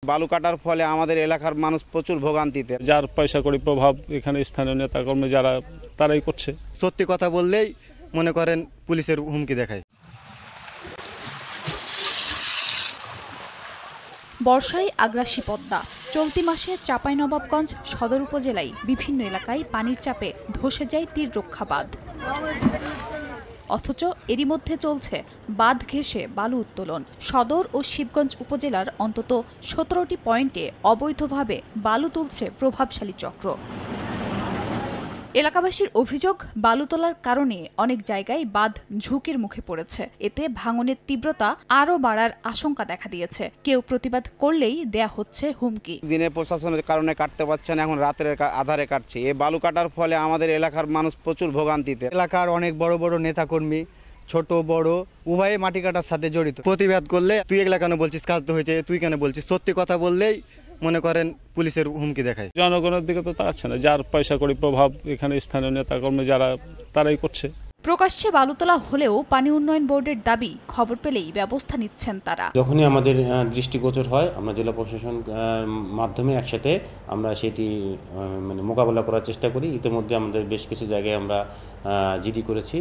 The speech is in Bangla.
বালু কাটার ফলে আমাদের এলাকার মানুষ প্রচুর ভোগান্তিতে। যার পয়সা কড়ি প্রভাব এখানে স্থানীয় নেতাকর্মী যারা তারাই করছে। সত্যি কথা বললেই মনে করেন পুলিশের হুমকি দেখায়। বর্ষায় আগ্রাসী পদ্মা। চলতি মাসে চাঁপাইনবাবগঞ্জ সদর উপজেলায় বিভিন্ন এলাকায় পানির চাপে ধসে যায় তীররক্ষা বাঁধ। অথচ এরই মধ্যে চলছে বাঁধ ঘেঁষে বালু উত্তোলন। সদর ও শিবগঞ্জ উপজেলার অন্তত 17টি পয়েন্টে অবৈধভাবে বালু তুলছে প্রভাবশালী চক্র। এলাকাবাসীর অভিযোগ, বালু তোলার কারণে অনেক জায়গায় বাঁধ ঝুঁকির মুখে পড়েছে। এতে ভাঙনের তীব্রতা আরও বাড়ার আশঙ্কা দেখা দিয়েছে। কেউ প্রতিবাদ করলেই দেয়া হচ্ছে হুমকি। দিনের প্রশাসনের কারণে কাটতে পারছে না, এখন রাতের আধারে কাটছে। এই বালু কাটার ফলে আমাদের এলাকার মানুষ প্রচুর ভোগান্তিতে। এলাকার অনেক বড় বড় নেতাকর্মী, ছোট বড় উভয়ে মাটি কাটার সাথে জড়িত। প্রতিবাদ করলে তুই এগুলা কেন বলছিস, কাজ তো হয়েছে, তুই কেন বলছিস। সত্যি কথা বললেই মনে করেন পুলিশের হুমকি দেখায়। জনগণের দিকে তো তাকাচ্ছে না। যার পয়সা কড়ি প্রভাব এখানে স্থানীয় নেতাকর্মী যারা তারাই করছে। প্রকাশ্যে বালু তোলা হলেও পানি উন্নয়ন বোর্ডের দাবি, খবর পেলেই ব্যবস্থা নিচ্ছেন তারা। যখনই আমাদের দৃষ্টিগোচর হয়, আমরা জেলা প্রশাসন মাধ্যমে একসাথে আমরা সেটি মোকাবেলা করার চেষ্টা করি। ইতিমধ্যে আমাদের বেশ কিছু জায়গায় আমরা জিডি করেছি।